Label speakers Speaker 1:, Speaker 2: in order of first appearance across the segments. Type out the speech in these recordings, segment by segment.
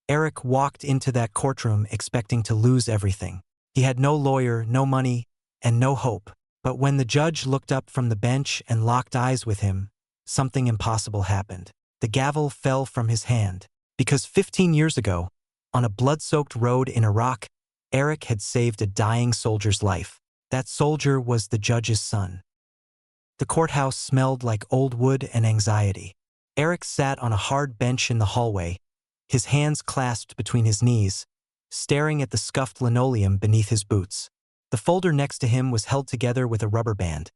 Speaker 1: Eric walked into that courtroom expecting to lose everything. He had no lawyer, no money, and no hope. But when the judge looked up from the bench and locked eyes with him, something impossible happened. The gavel fell from his hand. Because 15 years ago, on a blood-soaked road in Iraq, Eric had saved a dying soldier's life. That soldier was the judge's son. The courthouse smelled like old wood and anxiety. Eric sat on a hard bench in the hallway, his hands clasped between his knees, staring at the scuffed linoleum beneath his boots. The folder next to him was held together with a rubber band.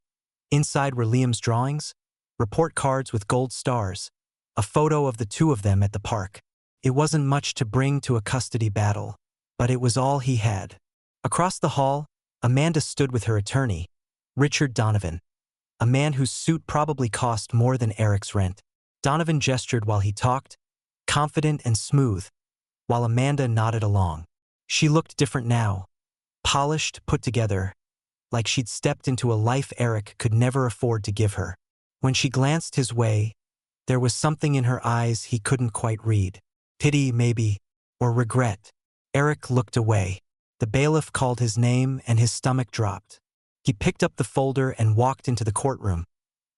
Speaker 1: Inside were Liam's drawings, report cards with gold stars, a photo of the two of them at the park. It wasn't much to bring to a custody battle, but it was all he had. Across the hall, Amanda stood with her attorney, Richard Donovan, a man whose suit probably cost more than Eric's rent. Donovan gestured while he talked, confident and smooth, while Amanda nodded along. She looked different now, polished, put together, like she'd stepped into a life Eric could never afford to give her. When she glanced his way, there was something in her eyes he couldn't quite read. Pity, maybe, or regret. Eric looked away. The bailiff called his name and his stomach dropped. He picked up the folder and walked into the courtroom,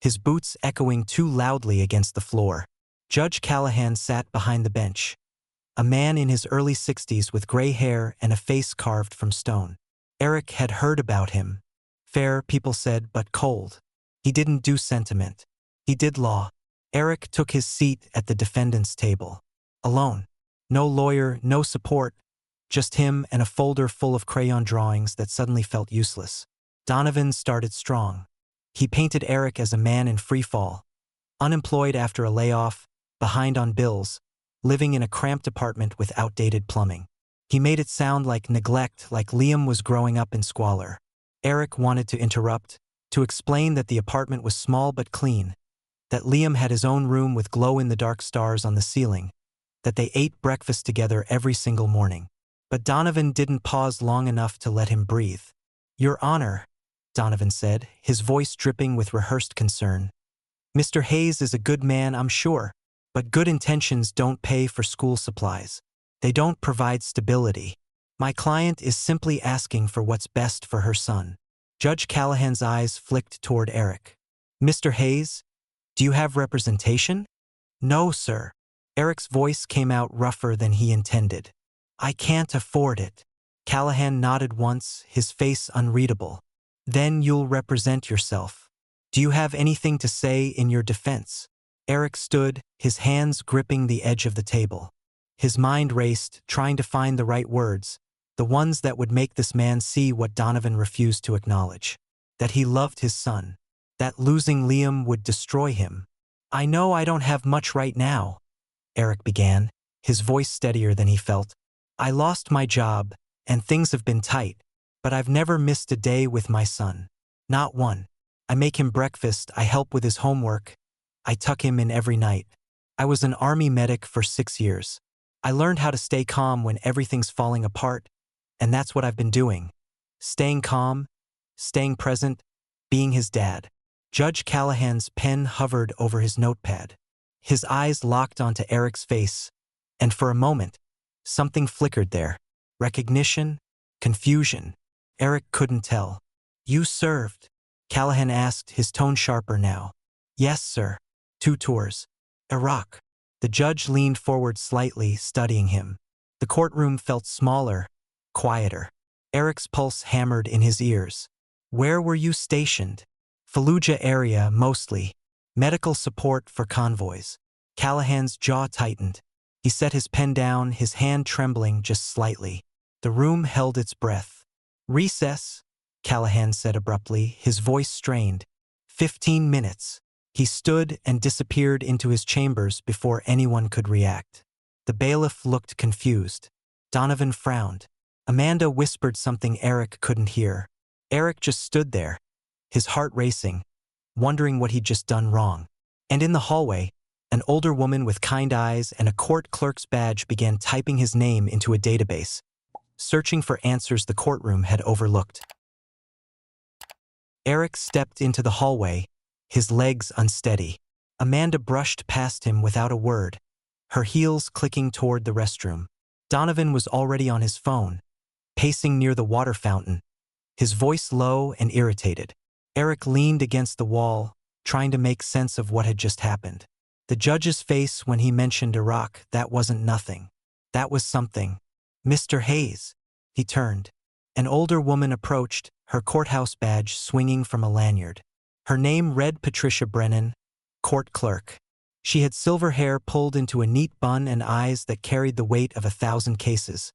Speaker 1: his boots echoing too loudly against the floor. Judge Callahan sat behind the bench, a man in his early 60s with gray hair and a face carved from stone. Eric had heard about him. Fair, people said, but cold. He didn't do sentiment. He did law. Eric took his seat at the defendant's table. Alone. No lawyer, no support, just him and a folder full of crayon drawings that suddenly felt useless. Donovan started strong. He painted Eric as a man in free fall, unemployed after a layoff, behind on bills, living in a cramped apartment with outdated plumbing. He made it sound like neglect, like Liam was growing up in squalor. Eric wanted to interrupt, to explain that the apartment was small but clean, that Liam had his own room with glow-in-the-dark stars on the ceiling, that they ate breakfast together every single morning. But Donovan didn't pause long enough to let him breathe. "Your Honor," Donovan said, his voice dripping with rehearsed concern. "Mr. Hayes is a good man, I'm sure, but good intentions don't pay for school supplies. They don't provide stability. My client is simply asking for what's best for her son." Judge Callahan's eyes flicked toward Eric. "Mr. Hayes, do you have representation?" "No, sir." Eric's voice came out rougher than he intended. "I can't afford it." Callahan nodded once, his face unreadable. "Then you'll represent yourself. Do you have anything to say in your defense?" Eric stood, his hands gripping the edge of the table. His mind raced, trying to find the right words, the ones that would make this man see what Donovan refused to acknowledge. That he loved his son. That losing Liam would destroy him. "I know I don't have much right now," Eric began, his voice steadier than he felt. "I lost my job, and things have been tight, but I've never missed a day with my son. Not one. I make him breakfast, I help with his homework, I tuck him in every night. I was an army medic for 6 years. I learned how to stay calm when everything's falling apart, and that's what I've been doing. Staying calm, staying present, being his dad." Judge Callahan's pen hovered over his notepad. His eyes locked onto Eric's face, and for a moment, something flickered there. Recognition, confusion. Eric couldn't tell. "You served?" Callahan asked, his tone sharper now. "Yes, sir. 2 tours. Iraq." The judge leaned forward slightly, studying him. The courtroom felt smaller, quieter. Eric's pulse hammered in his ears. "Where were you stationed?" "Fallujah area, mostly. Medical support for convoys." Callahan's jaw tightened. He set his pen down, his hand trembling just slightly. The room held its breath. "Recess," Callahan said abruptly, his voice strained. 15 minutes. He stood and disappeared into his chambers before anyone could react. The bailiff looked confused. Donovan frowned. Amanda whispered something Eric couldn't hear. Eric just stood there, his heart racing, wondering what he'd just done wrong. And in the hallway, an older woman with kind eyes and a court clerk's badge began typing his name into a database, searching for answers the courtroom had overlooked. Eric stepped into the hallway, his legs unsteady. Amanda brushed past him without a word, her heels clicking toward the restroom. Donovan was already on his phone, pacing near the water fountain, his voice low and irritated. Eric leaned against the wall, trying to make sense of what had just happened. The judge's face when he mentioned Iraq, that wasn't nothing. That was something. Mr. Hayes. He turned. An older woman approached, her courthouse badge swinging from a lanyard. Her name read Patricia Brennan, court clerk. She had silver hair pulled into a neat bun and eyes that carried the weight of 1,000 cases,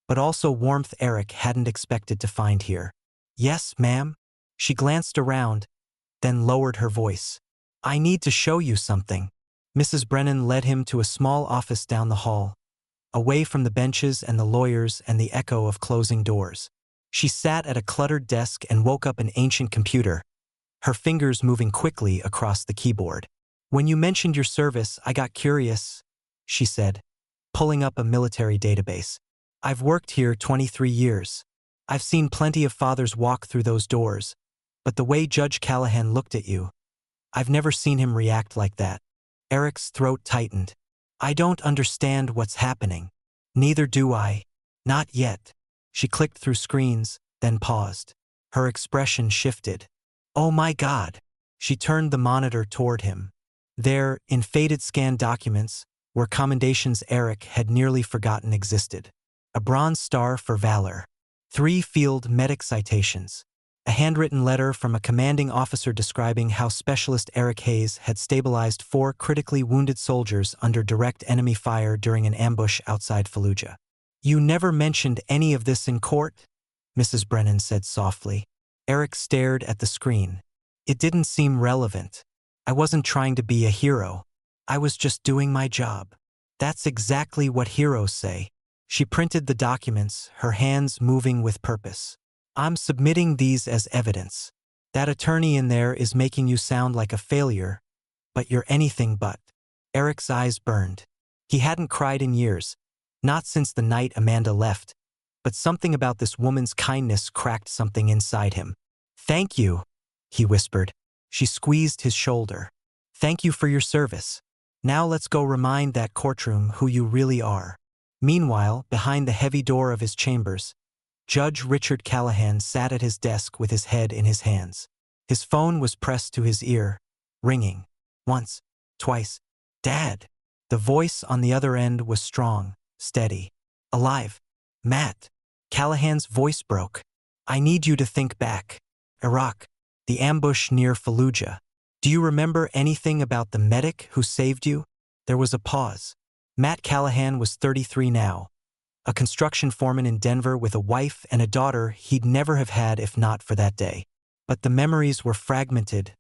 Speaker 1: but also warmth Eric hadn't expected to find here. Yes, ma'am? She glanced around, then lowered her voice. I need to show you something. Mrs. Brennan led him to a small office down the hall, away from the benches and the lawyers and the echo of closing doors. She sat at a cluttered desk and woke up an ancient computer, her fingers moving quickly across the keyboard. When you mentioned your service, I got curious, she said, pulling up a military database. I've worked here 23 years. I've seen plenty of fathers walk through those doors, but the way Judge Callahan looked at you, I've never seen him react like that. Eric's throat tightened. I don't understand what's happening. Neither do I. Not yet. She clicked through screens, then paused. Her expression shifted. Oh my God. She turned the monitor toward him. There, in faded scanned documents, were commendations Eric had nearly forgotten existed. A Bronze Star for Valor. 3 field medic citations. A handwritten letter from a commanding officer describing how Specialist Eric Hayes had stabilized 4 critically wounded soldiers under direct enemy fire during an ambush outside Fallujah. You never mentioned any of this in court? Mrs. Brennan said softly. Eric stared at the screen. It didn't seem relevant. I wasn't trying to be a hero. I was just doing my job. That's exactly what heroes say. She printed the documents, her hands moving with purpose. I'm submitting these as evidence. That attorney in there is making you sound like a failure, but you're anything but. Eric's eyes burned. He hadn't cried in years, not since the night Amanda left, but something about this woman's kindness cracked something inside him. Thank you, he whispered. She squeezed his shoulder. Thank you for your service. Now let's go remind that courtroom who you really are. Meanwhile, behind the heavy door of his chambers, Judge Richard Callahan sat at his desk with his head in his hands. His phone was pressed to his ear, ringing. Once, twice. Dad. The voice on the other end was strong, steady. Alive. Matt. Callahan's voice broke. I need you to think back. Iraq. The ambush near Fallujah. Do you remember anything about the medic who saved you? There was a pause. Matt Callahan was 33 now. A construction foreman in Denver with a wife and a daughter he'd never have had if not for that day. But the memories were fragmented,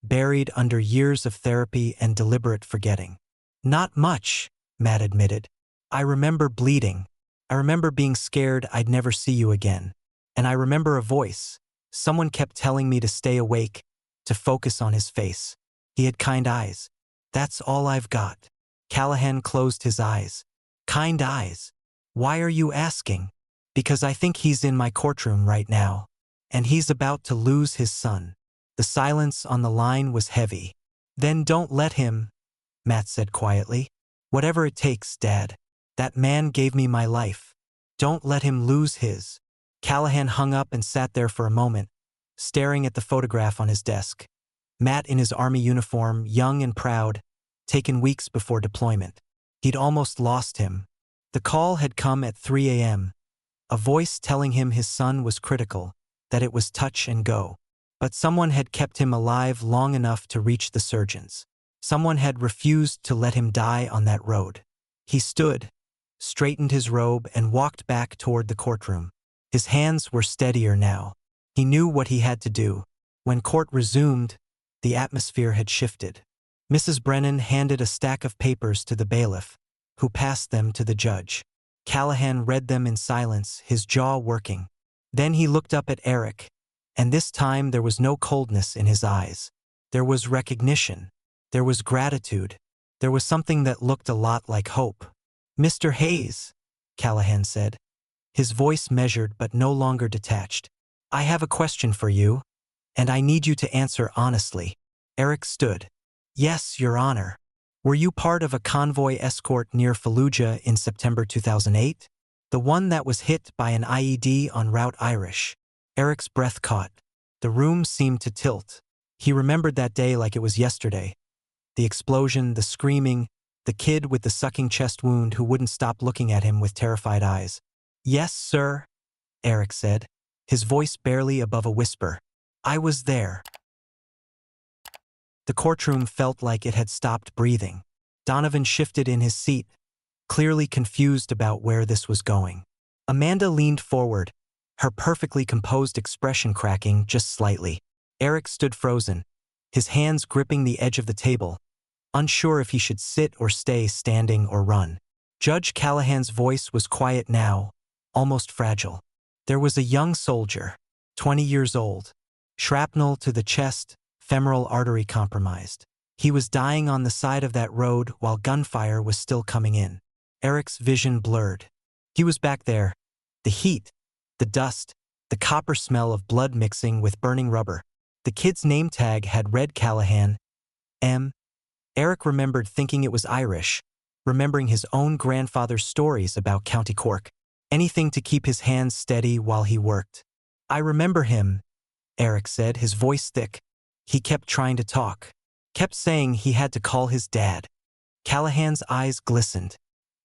Speaker 1: buried under years of therapy and deliberate forgetting. Not much, Matt admitted. I remember bleeding. I remember being scared I'd never see you again. And I remember a voice. Someone kept telling me to stay awake, to focus on his face. He had kind eyes. That's all I've got. Callahan closed his eyes. Kind eyes. Why are you asking? Because I think he's in my courtroom right now. And he's about to lose his son. The silence on the line was heavy. Then don't let him, Matt said quietly. Whatever it takes, Dad. That man gave me my life. Don't let him lose his. Callahan hung up and sat there for a moment, staring at the photograph on his desk. Matt in his army uniform, young and proud, taken weeks before deployment. He'd almost lost him. The call had come at 3 a.m., a voice telling him his son was critical, that it was touch and go. But someone had kept him alive long enough to reach the surgeons. Someone had refused to let him die on that road. He stood, straightened his robe, and walked back toward the courtroom. His hands were steadier now. He knew what he had to do. When court resumed, the atmosphere had shifted. Mrs. Brennan handed a stack of papers to the bailiff, who passed them to the judge. Callahan read them in silence, his jaw working. Then he looked up at Eric, and this time there was no coldness in his eyes. There was recognition. There was gratitude. There was something that looked a lot like hope. Mr. Hayes, Callahan said. His voice measured but no longer detached. I have a question for you, and I need you to answer honestly. Eric stood. Yes, Your Honor. Were you part of a convoy escort near Fallujah in September 2008? The one that was hit by an IED on Route Irish. Eric's breath caught. The room seemed to tilt. He remembered that day like it was yesterday. The explosion, the screaming, the kid with the sucking chest wound who wouldn't stop looking at him with terrified eyes. "Yes, sir," Eric said, his voice barely above a whisper. "I was there." The courtroom felt like it had stopped breathing. Donovan shifted in his seat, clearly confused about where this was going. Amanda leaned forward, her perfectly composed expression cracking just slightly. Eric stood frozen, his hands gripping the edge of the table, unsure if he should sit or stay standing or run. Judge Callahan's voice was quiet now, almost fragile. There was a young soldier, 20 years old, shrapnel to the chest, femoral artery compromised. He was dying on the side of that road while gunfire was still coming in. Eric's vision blurred. He was back there. The heat, the dust, the copper smell of blood mixing with burning rubber. The kid's name tag had read Callahan, M. Eric remembered thinking it was Irish, remembering his own grandfather's stories about County Cork. Anything to keep his hands steady while he worked. "I remember him," Eric said, his voice thick. He kept trying to talk, kept saying he had to call his dad. Callahan's eyes glistened.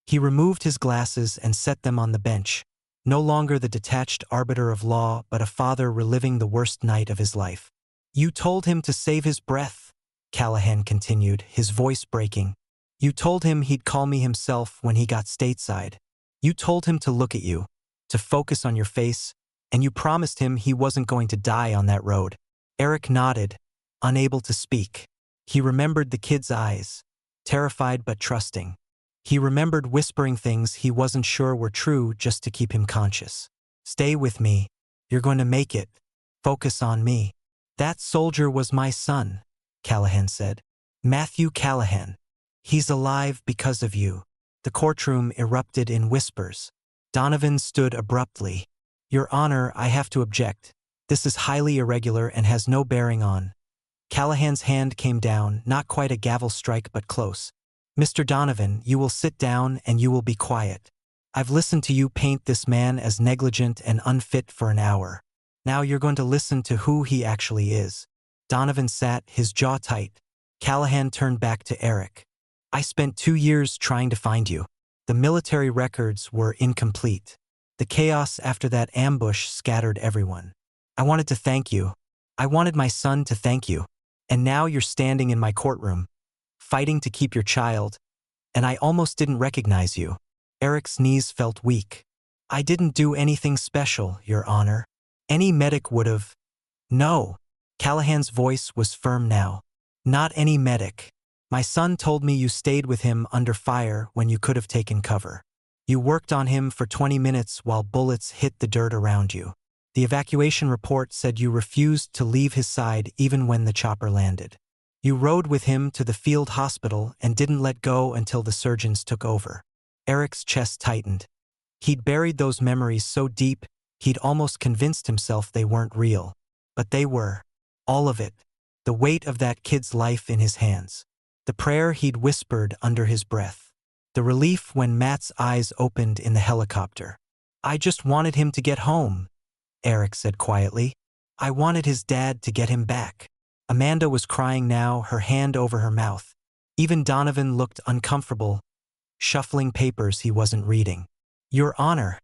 Speaker 1: He removed his glasses and set them on the bench, no longer the detached arbiter of law, but a father reliving the worst night of his life. "You told him to save his breath," Callahan continued, his voice breaking. "You told him he'd call me himself when he got stateside. You told him to look at you, to focus on your face, and you promised him he wasn't going to die on that road." Eric nodded, unable to speak. He remembered the kid's eyes, terrified but trusting. He remembered whispering things he wasn't sure were true just to keep him conscious. "Stay with me. You're going to make it. Focus on me." "That soldier was my son," Callahan said. "Matthew Callahan. He's alive because of you." The courtroom erupted in whispers. Donovan stood abruptly. "Your Honor, I have to object. This is highly irregular and has no bearing on." Callahan's hand came down, not quite a gavel strike but close. "Mr. Donovan, you will sit down and you will be quiet. I've listened to you paint this man as negligent and unfit for an hour. Now you're going to listen to who he actually is." Donovan sat, his jaw tight. Callahan turned back to Eric. "I spent 2 years trying to find you. The military records were incomplete. The chaos after that ambush scattered everyone. I wanted to thank you. I wanted my son to thank you. And now you're standing in my courtroom, fighting to keep your child, and I almost didn't recognize you." Eric's knees felt weak. "I didn't do anything special, Your Honor. Any medic would have—" "No." Callahan's voice was firm now. "Not any medic. My son told me you stayed with him under fire when you could have taken cover. You worked on him for 20 minutes while bullets hit the dirt around you. The evacuation report said you refused to leave his side even when the chopper landed. You rode with him to the field hospital and didn't let go until the surgeons took over." Eric's chest tightened. He'd buried those memories so deep, he'd almost convinced himself they weren't real. But they were. All of it. The weight of that kid's life in his hands. The prayer he'd whispered under his breath. The relief when Matt's eyes opened in the helicopter. "I just wanted him to get home," Eric said quietly. "I wanted his dad to get him back." Amanda was crying now, her hand over her mouth. Even Donovan looked uncomfortable, shuffling papers he wasn't reading. "Your Honor,"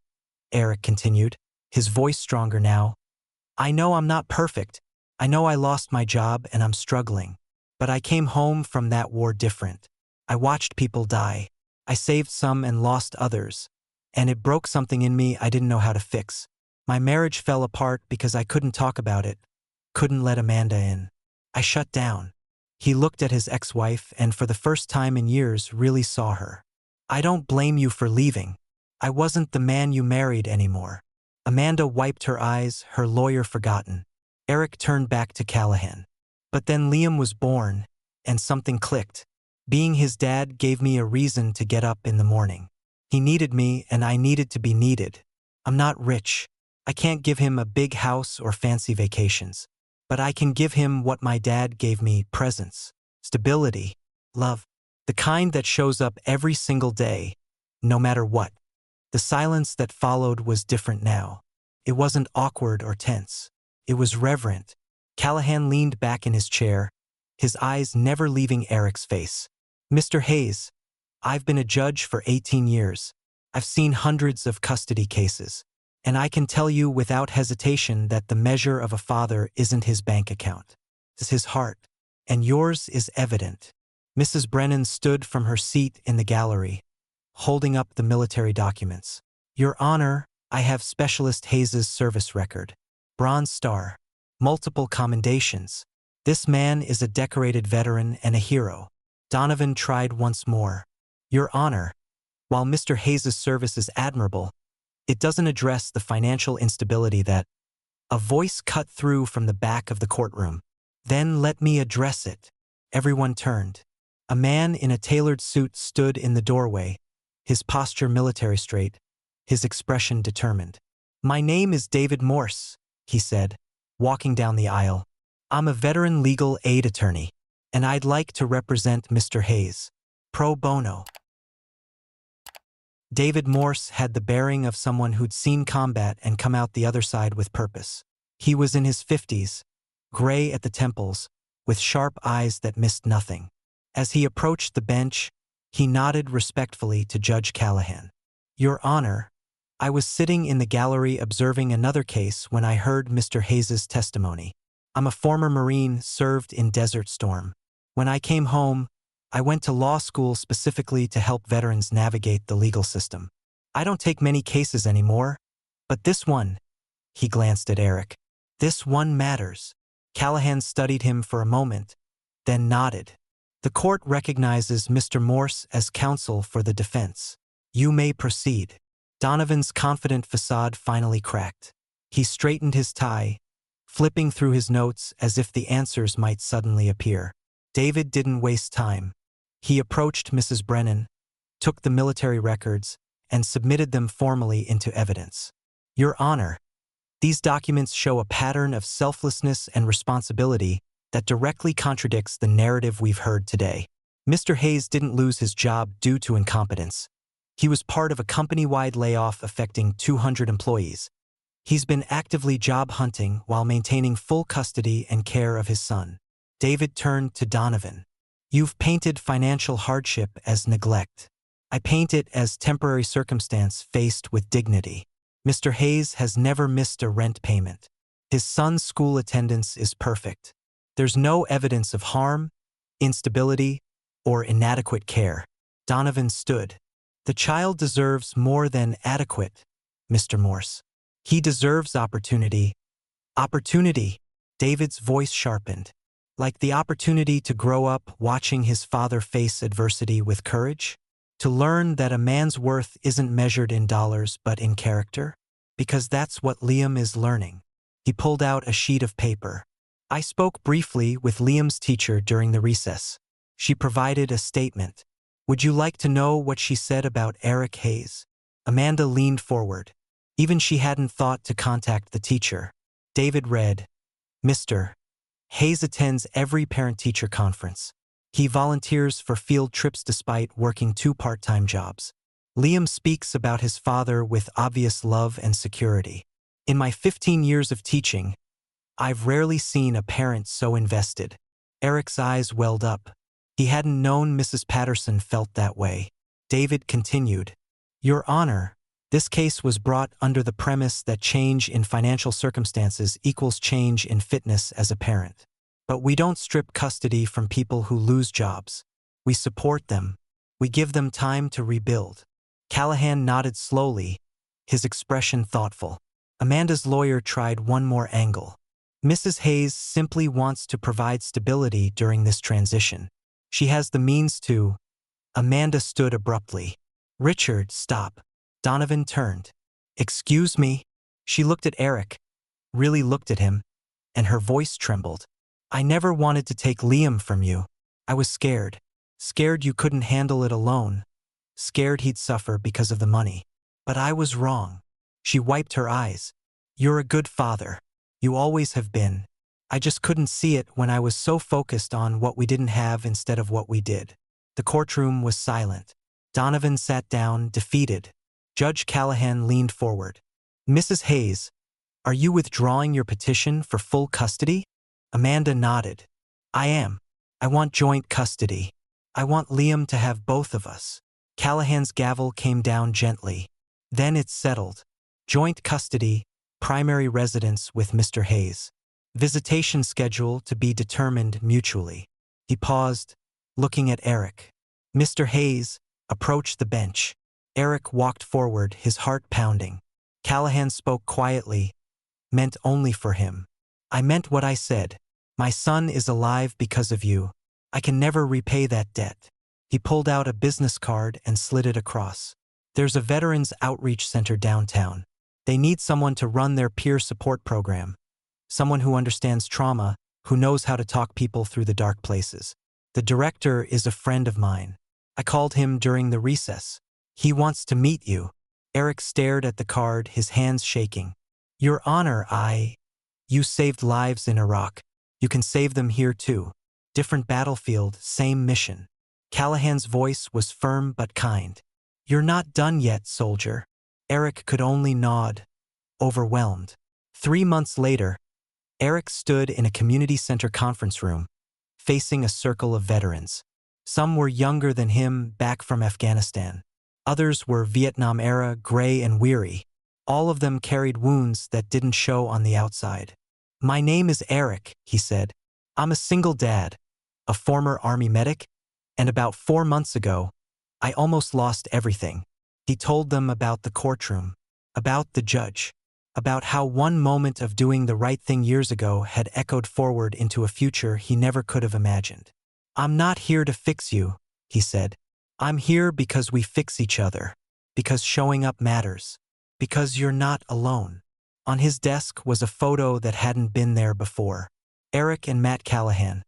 Speaker 1: Eric continued, his voice stronger now, "I know I'm not perfect. I know I lost my job and I'm struggling. But I came home from that war different. I watched people die. I saved some and lost others. And it broke something in me I didn't know how to fix. My marriage fell apart because I couldn't talk about it, couldn't let Amanda in. I shut down." He looked at his ex-wife and for the first time in years really saw her. "I don't blame you for leaving. I wasn't the man you married anymore." Amanda wiped her eyes, her lawyer forgotten. Eric turned back to Callahan. "But then Liam was born, and something clicked. Being his dad gave me a reason to get up in the morning. He needed me and I needed to be needed. I'm not rich. I can't give him a big house or fancy vacations. But I can give him what my dad gave me: presence, stability, love. The kind that shows up every single day, no matter what." The silence that followed was different now. It wasn't awkward or tense. It was reverent. Callahan leaned back in his chair, his eyes never leaving Eric's face. "Mr. Hayes, I've been a judge for 18 years. I've seen hundreds of custody cases. And I can tell you without hesitation that the measure of a father isn't his bank account. It's his heart. And yours is evident." Mrs. Brennan stood from her seat in the gallery, holding up the military documents. "Your Honor, I have Specialist Hayes's service record. Bronze Star. Multiple commendations. This man is a decorated veteran and a hero." Donovan tried once more. "Your Honor, while Mr. Hayes's service is admirable, it doesn't address the financial instability that—" A voice cut through from the back of the courtroom. "Then let me address it." Everyone turned. A man in a tailored suit stood in the doorway, his posture military straight, his expression determined. "My name is David Morse," he said, walking down the aisle. "I'm a veteran legal aid attorney, and I'd like to represent Mr. Hayes. Pro bono." David Morse had the bearing of someone who'd seen combat and come out the other side with purpose. He was in his 50s, gray at the temples, with sharp eyes that missed nothing. As he approached the bench, he nodded respectfully to Judge Callahan. "Your Honor, I was sitting in the gallery observing another case when I heard Mr. Hayes's testimony. I'm a former Marine served in Desert Storm. When I came home, I went to law school specifically to help veterans navigate the legal system. I don't take many cases anymore, but this one," he glanced at Eric, "this one matters." Callahan studied him for a moment, then nodded. "The court recognizes Mr. Morse as counsel for the defense. You may proceed." Donovan's confident facade finally cracked. He straightened his tie, flipping through his notes as if the answers might suddenly appear. David didn't waste time. He approached Mrs. Brennan, took the military records, and submitted them formally into evidence. "Your Honor, these documents show a pattern of selflessness and responsibility that directly contradicts the narrative we've heard today. Mr. Hayes didn't lose his job due to incompetence. He was part of a company-wide layoff affecting 200 employees. He's been actively job hunting while maintaining full custody and care of his son." David turned to Donovan. "You've painted financial hardship as neglect. I paint it as temporary circumstance faced with dignity. Mr. Hayes has never missed a rent payment. His son's school attendance is perfect. There's no evidence of harm, instability, or inadequate care." Donovan stood. "The child deserves more than adequate, Mr. Morse. He deserves opportunity." "Opportunity," David's voice sharpened. "Like the opportunity to grow up watching his father face adversity with courage? To learn that a man's worth isn't measured in dollars but in character? Because that's what Liam is learning." He pulled out a sheet of paper. "I spoke briefly with Liam's teacher during the recess. She provided a statement. Would you like to know what she said about Eric Hayes?" Amanda leaned forward. Even she hadn't thought to contact the teacher. David read, "Mr. Hayes attends every parent-teacher conference. He volunteers for field trips despite working 2 part-time jobs. Liam speaks about his father with obvious love and security. In my 15 years of teaching, I've rarely seen a parent so invested." Eric's eyes welled up. He hadn't known Mrs. Patterson felt that way. David continued, "Your Honor, this case was brought under the premise that change in financial circumstances equals change in fitness as a parent. But we don't strip custody from people who lose jobs. We support them. We give them time to rebuild." Callahan nodded slowly, his expression thoughtful. Amanda's lawyer tried one more angle. "Mrs. Hayes simply wants to provide stability during this transition. She has the means to—" Amanda stood abruptly. "Richard, stop." Donovan turned. "Excuse me?" She looked at Eric, really looked at him, and her voice trembled. "I never wanted to take Liam from you. I was scared. Scared you couldn't handle it alone. Scared he'd suffer because of the money. But I was wrong." She wiped her eyes. "You're a good father. You always have been. I just couldn't see it when I was so focused on what we didn't have instead of what we did." The courtroom was silent. Donovan sat down, defeated. Judge Callahan leaned forward. Mrs. Hayes, are you withdrawing your petition for full custody? Amanda nodded. I am. I want joint custody. I want Liam to have both of us. Callahan's gavel came down gently. Then it settled. Joint custody, primary residence with Mr. Hayes. Visitation schedule to be determined mutually. He paused, looking at Eric. Mr. Hayes approached the bench. Eric walked forward, his heart pounding. Callahan spoke quietly, meant only for him. I meant what I said. My son is alive because of you. I can never repay that debt. He pulled out a business card and slid it across. There's a Veterans Outreach Center downtown. They need someone to run their peer support program. Someone who understands trauma, who knows how to talk people through the dark places. The director is a friend of mine. I called him during the recess. He wants to meet you. Eric stared at the card, his hands shaking. Your Honor, You saved lives in Iraq. You can save them here too. Different battlefield, same mission. Callahan's voice was firm but kind. You're not done yet, soldier. Eric could only nod, overwhelmed. 3 months later, Eric stood in a community center conference room, facing a circle of veterans. Some were younger than him, back from Afghanistan. Others were Vietnam-era, gray and weary. All of them carried wounds that didn't show on the outside. My name is Eric, he said. I'm a single dad, a former Army medic, and about 4 months ago, I almost lost everything. He told them about the courtroom, about the judge, about how one moment of doing the right thing years ago had echoed forward into a future he never could have imagined. I'm not here to fix you, he said. I'm here because we fix each other, because showing up matters, because you're not alone. On his desk was a photo that hadn't been there before. Eric and Matt Callahan,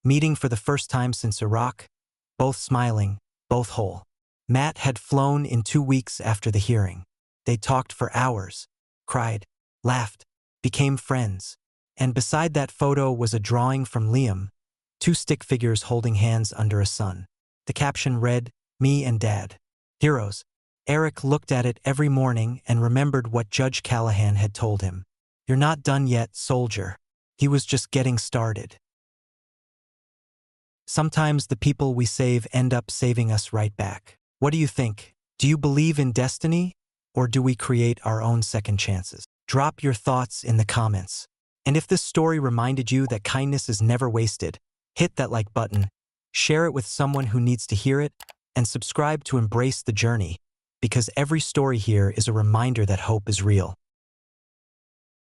Speaker 1: meeting for the first time since Iraq, both smiling, both whole. Matt had flown in 2 weeks after the hearing. They talked for hours, cried, laughed, became friends. And beside that photo was a drawing from Liam, 2 stick figures holding hands under a sun. The caption read, Me and Dad. Heroes. Eric looked at it every morning and remembered what Judge Callahan had told him. You're not done yet, soldier. He was just getting started. Sometimes the people we save end up saving us right back. What do you think? Do you believe in destiny, or do we create our own second chances? Drop your thoughts in the comments. And if this story reminded you that kindness is never wasted, hit that like button, share it with someone who needs to hear it, and subscribe to embrace the journey, because every story here is a reminder that hope is real.